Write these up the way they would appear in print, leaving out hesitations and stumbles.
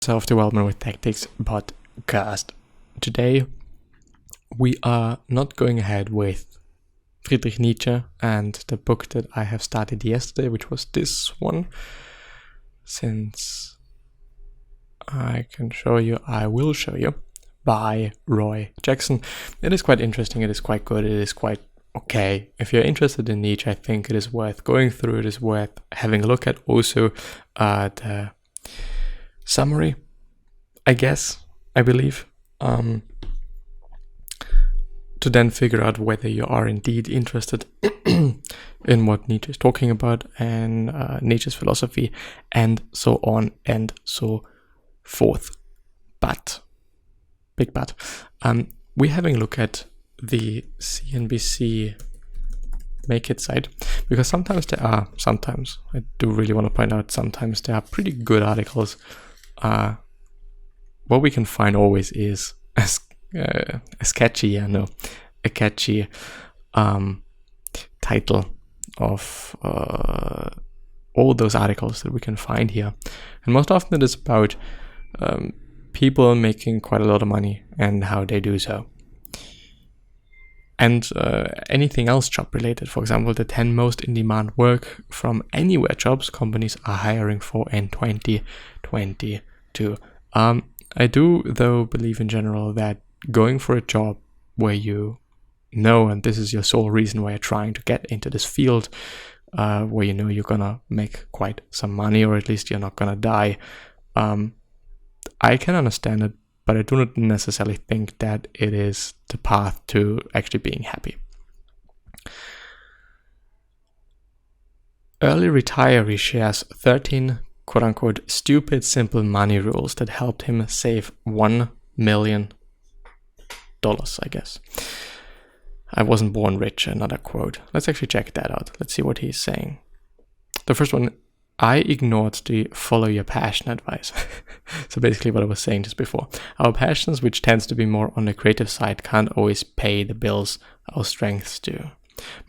Self-Development with Tactics podcast. Today we are not going ahead with Friedrich Nietzsche and the book that I have started yesterday, which was this one. Since I will show you, by Roy Jackson. It is quite interesting, it is quite good, it is quite okay. If you're interested in Nietzsche, I think it is worth going through, it is worth having a look at. Also, the summary, I believe, to then figure out whether you are indeed interested in what Nietzsche is talking about and Nietzsche's philosophy and so on and so forth. Big but, we're having a look at the CNBC Make It site, because sometimes I do really want to point out, sometimes there are pretty good articles. What we can find always is a catchy title of all those articles that we can find here, and most often it is about people making quite a lot of money and how they do so, and anything else job related. For example, the 10 most in demand work from anywhere jobs companies are hiring for in 2022. I do, though, believe in general that going for a job where you know, and this is your sole reason why you're trying to get into this field, where you know you're gonna make quite some money, or at least you're not gonna die, I can understand it, but I do not necessarily think that it is the path to actually being happy. Early retiree shares 13 quote-unquote stupid simple money rules that helped him save $1 million, I guess. I wasn't born rich, another quote. Let's actually check that out. Let's see what he's saying. The first one, I ignored the follow your passion advice. So basically what I was saying just before. Our passions, which tends to be more on the creative side, can't always pay the bills our strengths do.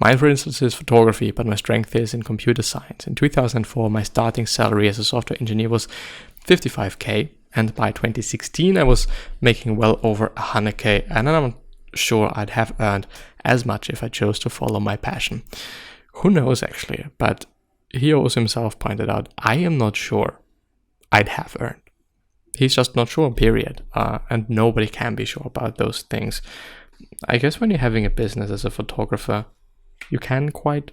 Mine, for instance, is photography, but my strength is in computer science. In 2004, my starting salary as a software engineer was $55K, and by 2016, I was making well over $100K, and I'm not sure I'd have earned as much if I chose to follow my passion. Who knows, actually, but he also himself pointed out, I am not sure I'd have earned. He's just not sure, period, and nobody can be sure about those things. I guess when you're having a business as a photographer, you can quite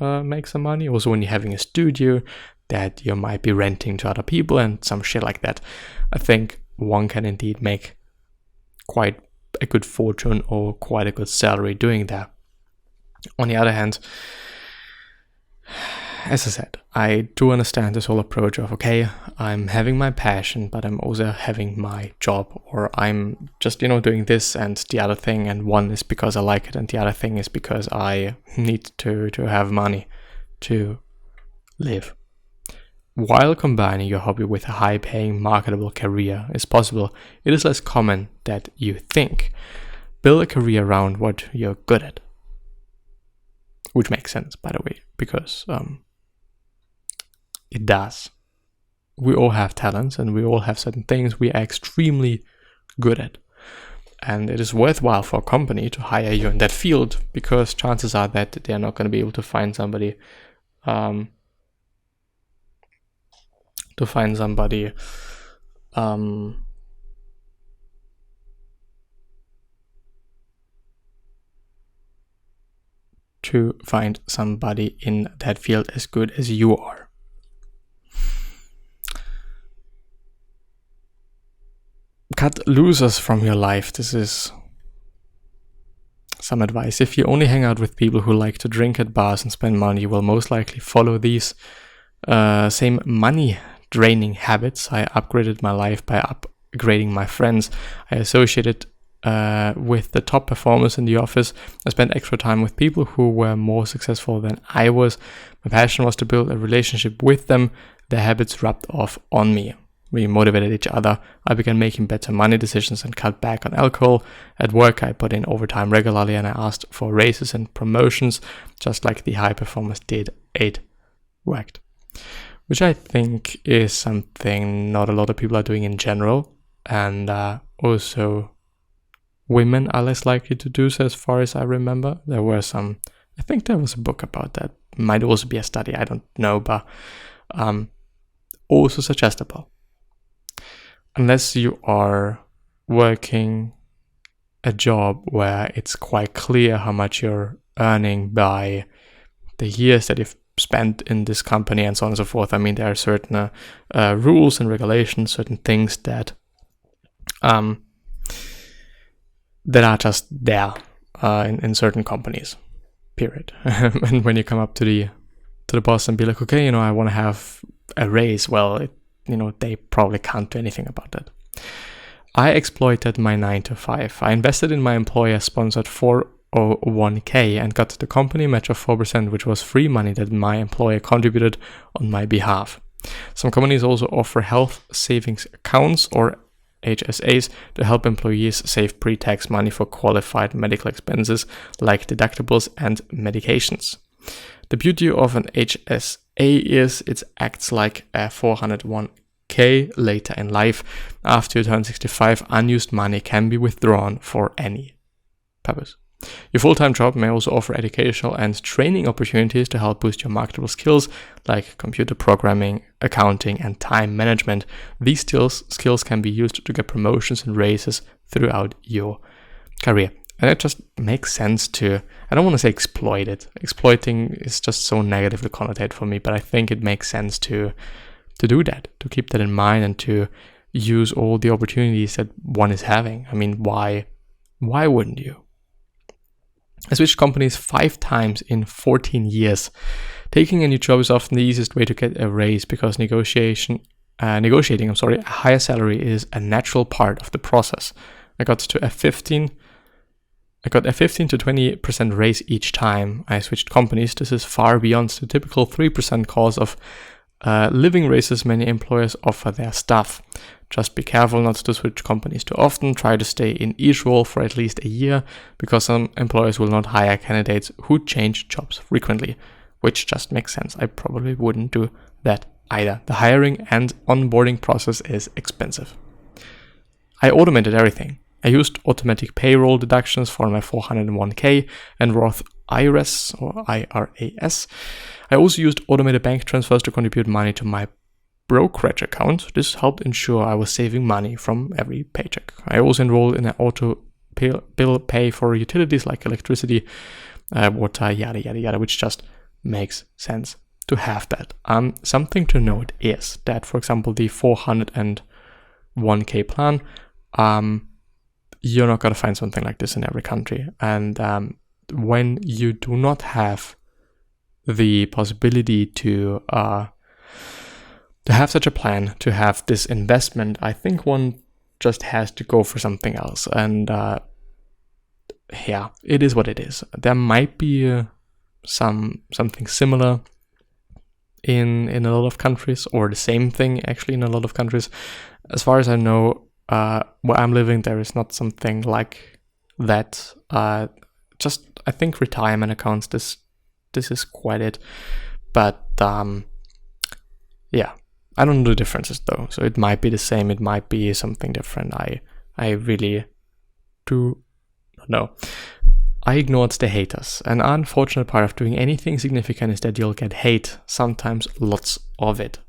make some money. Also, when you're having a studio that you might be renting to other people and some shit like that, I think one can indeed make quite a good fortune or quite a good salary doing that. On the other hand, as I said, I do understand this whole approach of, okay, I'm having my passion, but I'm also having my job, or I'm just, doing this and the other thing, and one is because I like it, and the other thing is because I need to have money to live. While combining your hobby with a high-paying, marketable career is possible, it is less common that you think. Build a career around what you're good at. Which makes sense, by the way, because it does. We all have talents and we all have certain things we are extremely good at. And it is worthwhile for a company to hire you in that field, because chances are that they're not going to be able to find somebody in that field as good as you are. Cut losers from your life. This is some advice. If you only hang out with people who like to drink at bars and spend money, you will most likely follow these same money draining habits. I upgraded my life by upgrading my friends. I associated with the top performers in the office. I spent extra time with people who were more successful than I was. My passion was to build a relationship with them. Their habits rubbed off on me. We motivated each other. I began making better money decisions and cut back on alcohol. At work, I put in overtime regularly, and I asked for raises and promotions, just like the high performers did. It worked. which I think is something not a lot of people are doing in general, and also women are less likely to do so, as far as I remember. I think there was a book about that. Might also be a study, I don't know, but also suggestible. Unless you are working a job where it's quite clear how much you're earning by the years that you've spent in this company and so on and so forth. I mean, there are certain rules and regulations, certain things that are just there in certain companies, period. And when you come up to the boss and be like, okay, I want to have a raise, well, they probably can't do anything about that. I exploited my 9-to-5. I invested in my employer-sponsored 401k and got the company match of 4%, which was free money that my employer contributed on my behalf. Some companies also offer health savings accounts, or HSAs, to help employees save pre-tax money for qualified medical expenses like deductibles and medications. The beauty of an HSA is it acts like a 401k later in life. After you turn 65, unused money can be withdrawn for any purpose. Your full-time job may also offer educational and training opportunities to help boost your marketable skills like computer programming, accounting, and time management. These skills can be used to get promotions and raises throughout your career. And it just makes sense to, I don't want to say exploit it. Exploiting is just so negatively connotated for me, but I think it makes sense to do that, to keep that in mind and to use all the opportunities that one is having. I mean, why wouldn't you? I switched companies 5 times in 14 years. Taking a new job is often the easiest way to get a raise because negotiating a higher salary is a natural part of the process. I got a 15 to 20% raise each time I switched companies. This is far beyond the typical 3% cause of living raises many employers offer their staff. Just be careful not to switch companies too often. Try to stay in each role for at least a year, because some employers will not hire candidates who change jobs frequently, which just makes sense. I probably wouldn't do that either. The hiring and onboarding process is expensive. I automated everything. I used automatic payroll deductions for my 401k and Roth IRAs or IRAS. I also used automated bank transfers to contribute money to my brokerage account. This helped ensure I was saving money from every paycheck. I also enrolled in an auto bill pay for utilities like electricity, water, yada yada yada, which just makes sense to have that. Something to note is that, for example, the 401k plan, you're not going to find something like this in every country. And when you do not have the possibility to have such a plan, to have this investment, I think one just has to go for something else. And yeah, it is what it is. There might be something similar in a lot of countries, or the same thing actually in a lot of countries. As far as I know, where I'm living, there is not something like that. Just, I think, retirement accounts, this is quite it. But yeah, I don't know the differences though. So it might be the same, it might be something different. I really do not know. I ignored the haters. An unfortunate part of doing anything significant is that you'll get hate, sometimes lots of it.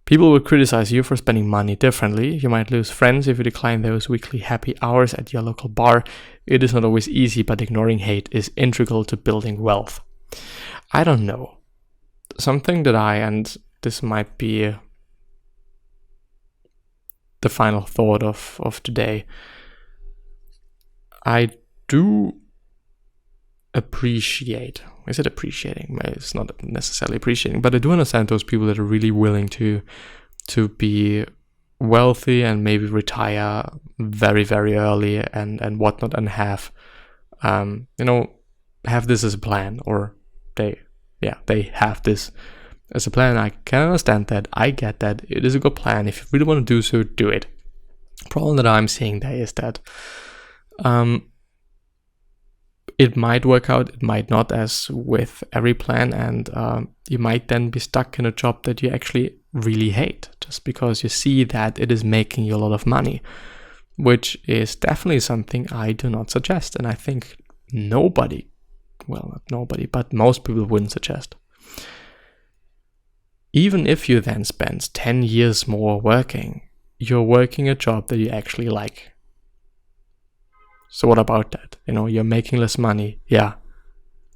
People will criticize you for spending money differently. You might lose friends if you decline those weekly happy hours at your local bar. It is not always easy, but ignoring hate is integral to building wealth. I don't know. Something that and this might be the final thought of today, I do appreciate, is it appreciating? It's not necessarily appreciating, but I do understand those people that are really willing to be wealthy and maybe retire very, very early and whatnot, and have this as a plan, or they have this as a plan. I can understand that. I get that. It is a good plan. If you really want to do so, do it. The problem that I'm seeing there is that it might work out, it might not, as with every plan, and you might then be stuck in a job that you actually really hate, just because you see that it is making you a lot of money, which is definitely something I do not suggest. And I think nobody, well, not nobody, but most people wouldn't suggest. Even if you then spend 10 years more working, you're working a job that you actually like. So what about that? You're making less money, yeah,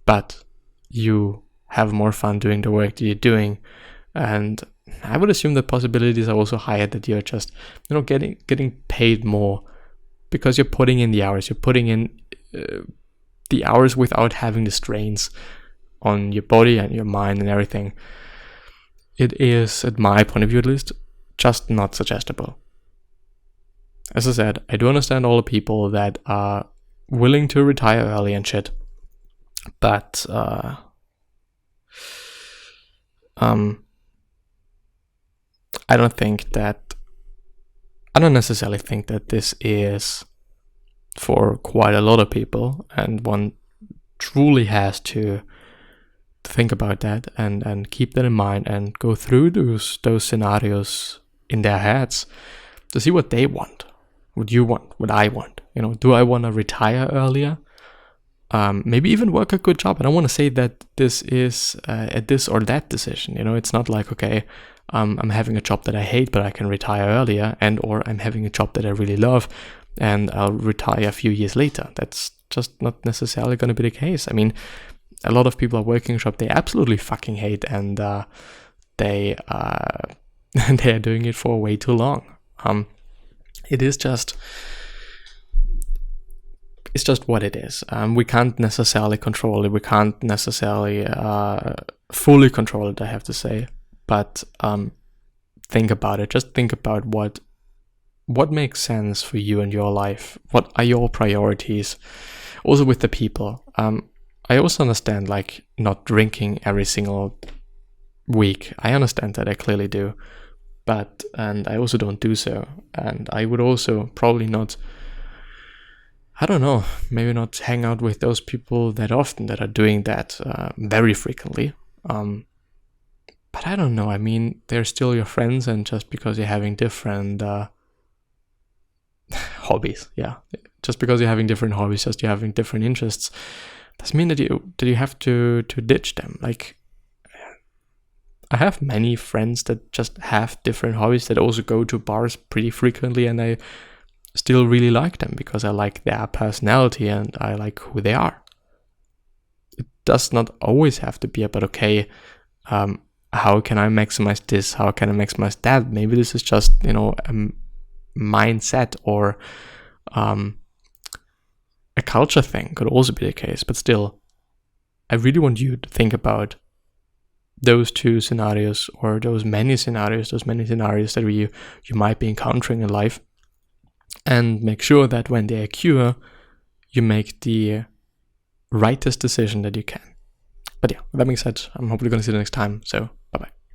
but you have more fun doing the work that you're doing. And I would assume the possibilities are also higher that you're just, getting paid more because you're putting in the hours. You're putting in the hours without having the strains on your body and your mind and everything. It is, at my point of view at least, just not suggestible. As I said, I do understand all the people that are willing to retire early and shit, but I don't necessarily think that this is for quite a lot of people, and one truly has to think about that and keep that in mind and go through those scenarios in their heads to see what they want, what you want, what I want. Do I want to retire earlier? Maybe even work a good job. I don't want to say that this is a this or that decision. It's not like, okay, I'm having a job that I hate, but I can retire earlier, or I'm having a job that I really love and I'll retire a few years later. That's just not necessarily going to be the case. I mean, a lot of people are working a job they absolutely fucking hate, and they are doing it for way too long. It is just... It's just what it is. We can't necessarily control it. We can't necessarily fully control it, I have to say. But think about it. Just think about what makes sense for you and your life. What are your priorities? Also with the people. I also understand, like, not drinking every single week. I understand that, I clearly do. And I also don't do so. And I would also probably not... I don't know, maybe not hang out with those people that often that are doing that very frequently. But I don't know, I mean, they're still your friends, and just because you're having different hobbies, yeah. Just because you're having different hobbies, just you're having different interests, doesn't mean that you have to ditch them. Like, I have many friends that just have different hobbies, that also go to bars pretty frequently, and I still really like them because I like their personality and I like who they are. It does not always have to be about, okay, how can I maximize this? How can I maximize that? Maybe this is just, a mindset or a culture thing, could also be the case. But still, I really want you to think about those two scenarios, or those many scenarios that you might be encountering in life, and make sure that when they occur, you make the rightest decision that you can. But yeah, with that being said, I'm hopefully going to see you next time, so bye-bye.